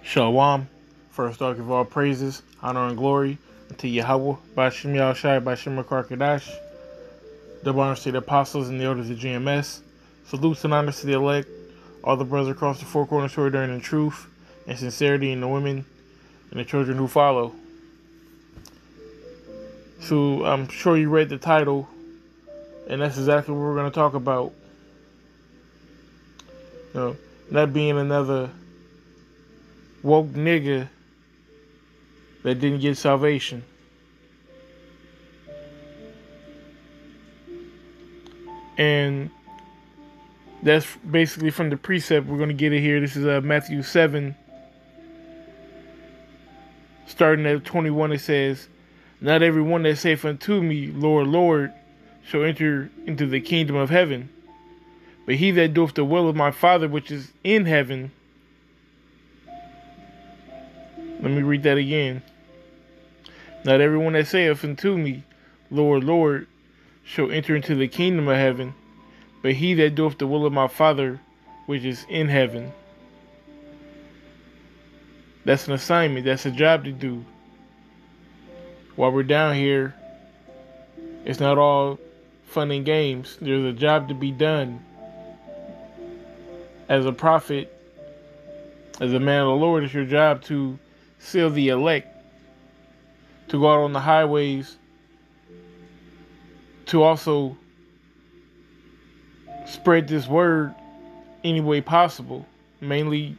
Shalom. First off, give all praises, honor, and glory unto Yahweh, Bashem Yahushai, Bashem Karkadash, double honors to the apostles and the elders of GMS. Salutes and honors to the elect, all the brothers across the four corners who are there in truth and sincerity, and the women and the children who follow. So I'm sure you read the title, and that's exactly what we're going to talk about. That being another woke nigga that didn't get salvation. And that's basically from the precept. We're going to get it here. This is Matthew 7, starting at 21. It says, "Not everyone that saith unto me, Lord, Lord, shall enter into the kingdom of heaven, but he that doeth the will of my Father which is in heaven." Let me read that again. "Not everyone that saith unto me, Lord, Lord, shall enter into the kingdom of heaven, but he that doeth the will of my Father which is in heaven." That's an assignment. That's a job to do. While we're down here, it's not all fun and games. There's a job to be done. As a prophet, as a man of the Lord, it's your job to seal the elect, to go out on the highways, to also spread this word any way possible, mainly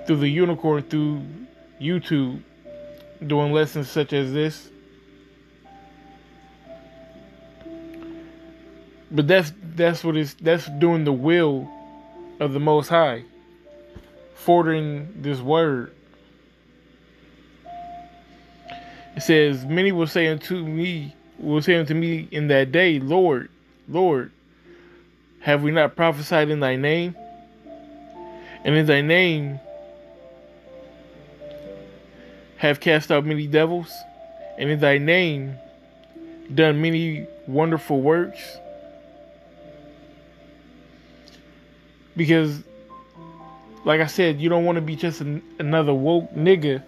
through the unicorn, through YouTube, doing lessons such as this. But that's doing the will of the Most High, forwarding this word. It says, "Many will say unto me in that day, Lord, Lord, have we not prophesied in thy name? And in thy name have cast out many devils, and in thy name done many wonderful works?" Because, like I said, you don't want to be just another woke nigga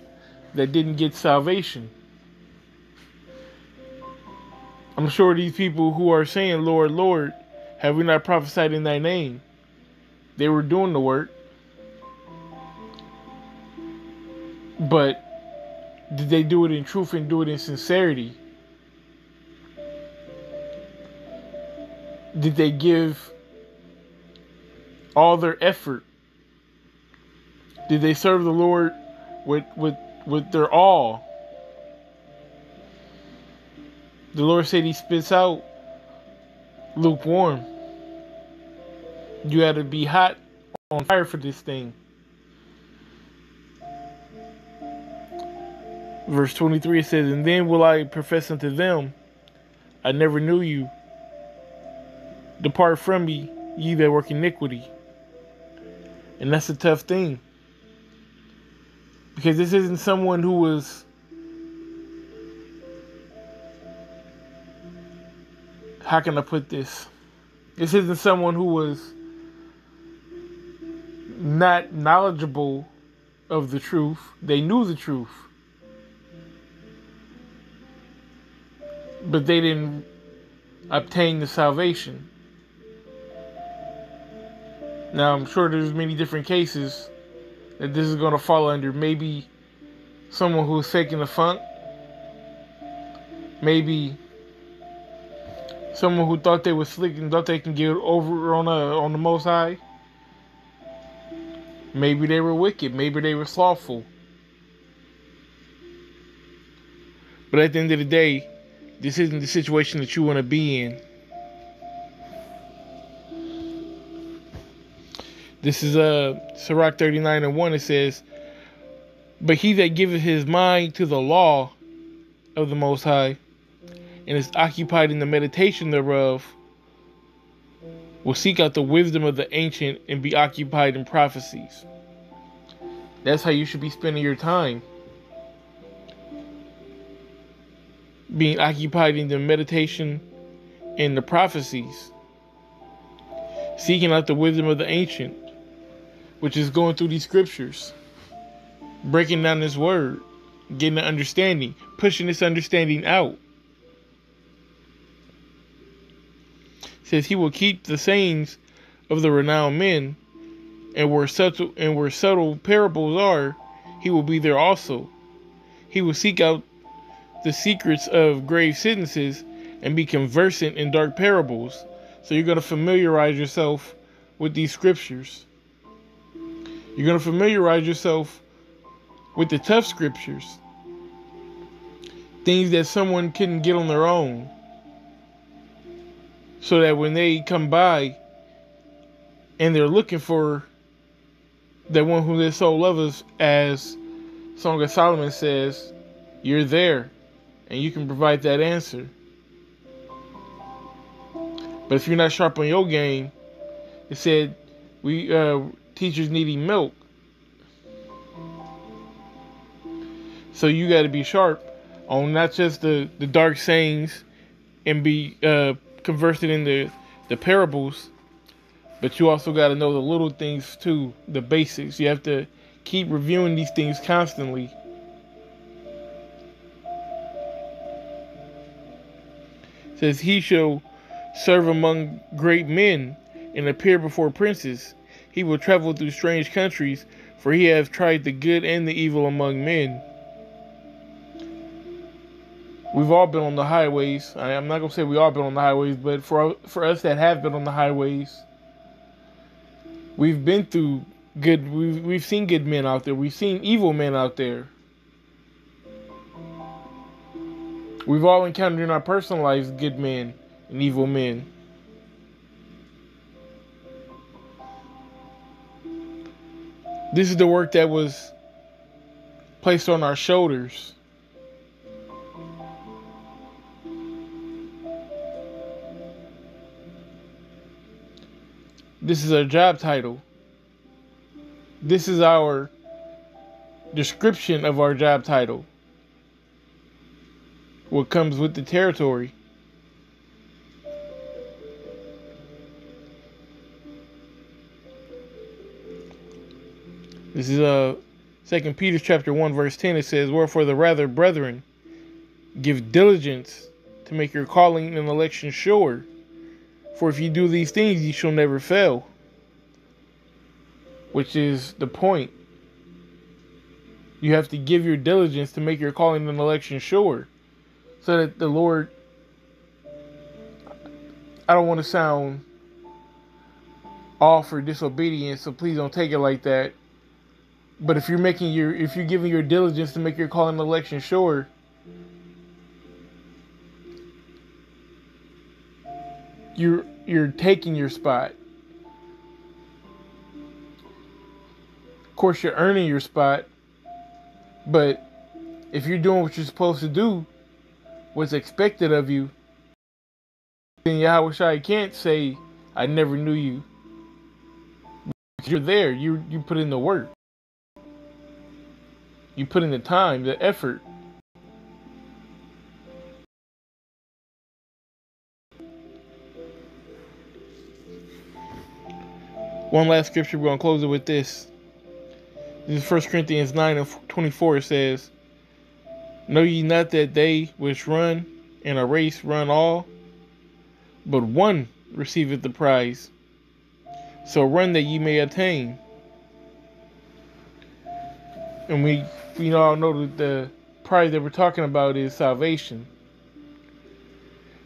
that didn't get salvation. I'm sure these people who are saying, Lord, Lord, have we not prophesied in thy name? They were doing the work. But did they do it in truth and do it in sincerity? Did they give all their effort? Did they serve the Lord with their all? The Lord said he spits out lukewarm. You had to be hot on fire for this thing. Verse 23, it says, "And then will I profess unto them, I never knew you. Depart from me, ye that work iniquity." And that's a tough thing. Because this isn't someone who was, how can I put this? This isn't someone who was not knowledgeable of the truth. They knew the truth, but they didn't obtain the salvation. Now, I'm sure there's many different cases that this is going to fall under. Maybe someone who's faking the funk. Maybe someone who thought they were slick and thought they can get over on the Most High. Maybe they were wicked. Maybe they were slothful. But at the end of the day, this isn't the situation that you want to be in. This is Sirach 39:1. It says, "But he that giveth his mind to the law of the Most High, and is occupied in the meditation thereof, will seek out the wisdom of the ancient and be occupied in prophecies." That's how you should be spending your time. Being occupied in the meditation and the prophecies. Seeking out the wisdom of the ancient, which is going through these scriptures. breaking down this word, getting an understanding, pushing this understanding out. It says he will keep the sayings of the renowned men, and where subtle parables are, he will be there also. He will seek out the secrets of grave sentences and be conversant in dark parables. So you're going to familiarize yourself with these scriptures. You're going to familiarize yourself with the tough scriptures. Things that someone couldn't get on their own. So that when they come by and they're looking for the one who their soul loves, as Song of Solomon says, you're there and you can provide that answer. But if you're not sharp on your game, it said we teachers needing milk. So you got to be sharp on not just the dark sayings and be conversant in the parables, but you also got to know the little things too, the basics. You have to keep reviewing these things constantly. It says he shall serve among great men and appear before princes. He will travel through strange countries, for he hath tried the good and the evil among men. We've all been on the highways. I'm not going to say we all been on the highways, but for us that have been on the highways, we've been through good. We've seen good men out there. We've seen evil men out there. We've all encountered in our personal lives good men and evil men. This is the work that was placed on our shoulders. This is our job title. This is our description of our job title. What comes with the territory. This is 2 Peter chapter 1 verse 10. It says, wherefore the rather, brethren, give diligence to make your calling and election sure. For if you do these things, you shall never fail. Which is the point. You have to give your diligence to make your calling and election sure. So that the Lord, I don't want to sound all for disobedience, so please don't take it like that. But if you're giving your diligence to make your calling and election sure, you're taking your spot. Of course, you're earning your spot, but if you're doing what you're supposed to do, what's expected of you, then Yahweh Shai can't say, I never knew you. You're there. You put in the work. You put in the time, the effort. One last scripture, we're going to close it with this. This is 1 Corinthians 9:24. It says, know ye not that they which run in a race run all, but one receiveth the prize. So run that ye may attain. And we all know that the prize that we're talking about is salvation.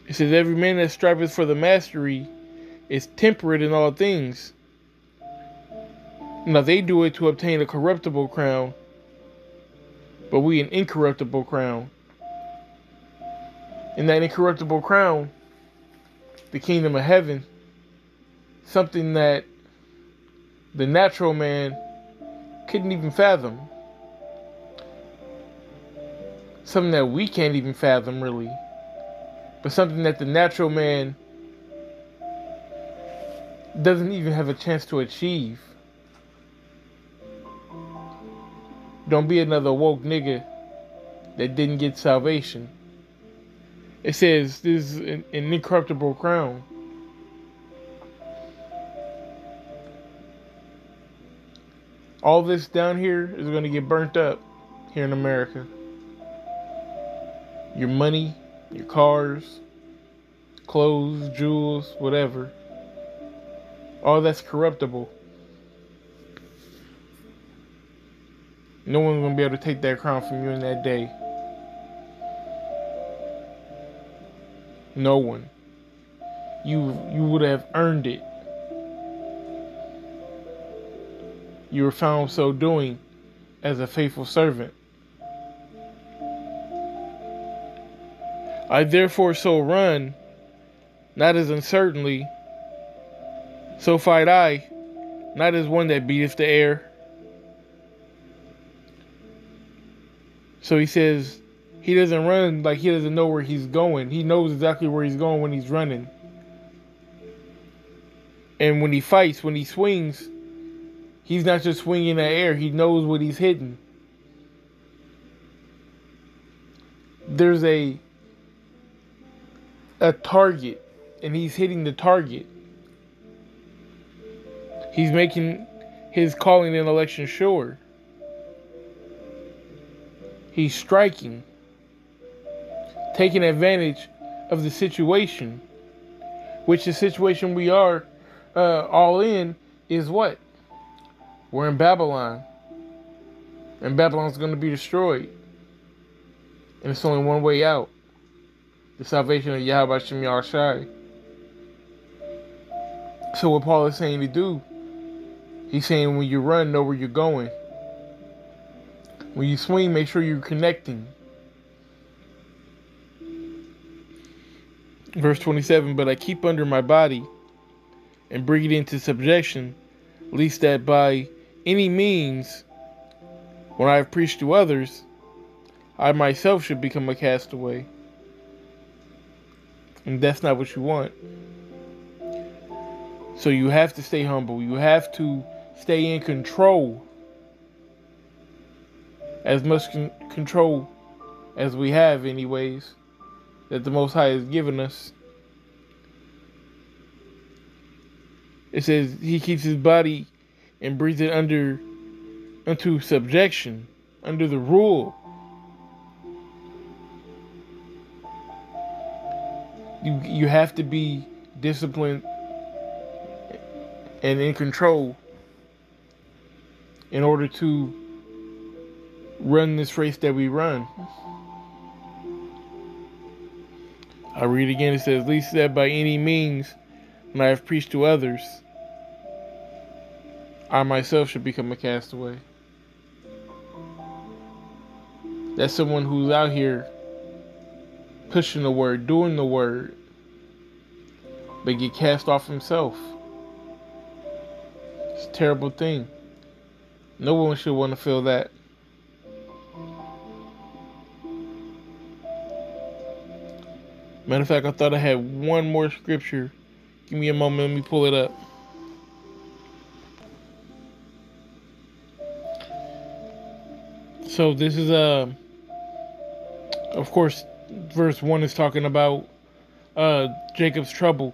It says, every man that striveth for the mastery is temperate in all things. Now they do it to obtain a corruptible crown, but we an incorruptible crown. And that incorruptible crown, the kingdom of heaven, something that the natural man couldn't even fathom. Something that we can't even fathom, really. But something that the natural man doesn't even have a chance to achieve. Don't be another woke nigga that didn't get salvation. It says this is an incorruptible crown. All this down here is going to get burnt up here in America. Your money, your cars, clothes, jewels, whatever. All that's corruptible. No one's going to be able to take that crown from you in that day. No one. You would have earned it. You were found so doing as a faithful servant. I therefore so run, not as uncertainly, so fight I, not as one that beateth the air. So he says he doesn't run like he doesn't know where he's going. He knows exactly where he's going when he's running. And when he fights, when he swings, he's not just swinging in the air. He knows what he's hitting. There's a target, and he's hitting the target. He's making his calling and election sure. He's striking, taking advantage of the situation, which the situation we are all in is what? We're in Babylon, and Babylon's going to be destroyed, and it's only one way out: the salvation of Yahweh Shem Yahushai. So what Paul is saying to do, he's saying when you run, know where you're going. When you swing, make sure you're connecting. Verse 27, but I keep under my body and bring it into subjection, lest that by any means, when I have preached to others, I myself should become a castaway. And that's not what you want. So you have to stay humble. You have to stay in control. As much control as we have, anyways, that the Most High has given us. It says he keeps his body and brings it unto subjection, under the rule. You have to be disciplined and in control in order to run this race that we run. I read again, it says, least that by any means, when I have preached to others, I myself should become a castaway. That's someone who's out here pushing the word, doing the word, but get cast off himself. It's a terrible thing. No one should want to feel that. Matter of fact, I thought I had one more scripture. Give me a moment, let me pull it up. So this is of course, verse 1 is talking about Jacob's trouble.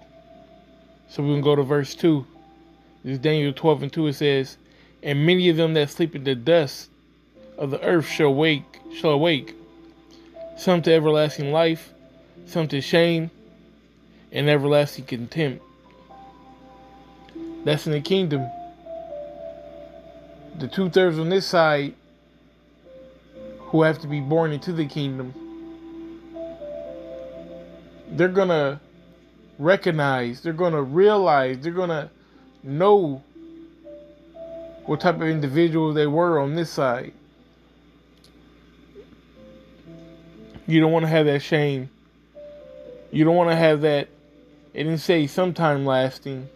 So we can go to verse 2. This is Daniel 12:2. It says, and many of them that sleep in the dust of the earth shall awake, some to everlasting life, some to shame and everlasting contempt. That's in the kingdom. The 2/3 on this side who have to be born into the kingdom, they're gonna recognize, they're gonna realize, they're gonna know what type of individual they were on this side. You don't want to have that shame. You don't want to have that, it didn't say sometime lasting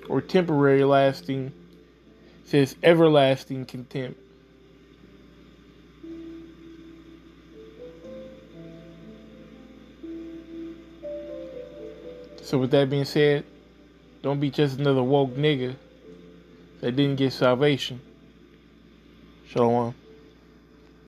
or temporary lasting. It says everlasting contempt. So with that being said, don't be just another woke nigga that didn't get salvation. Shalom.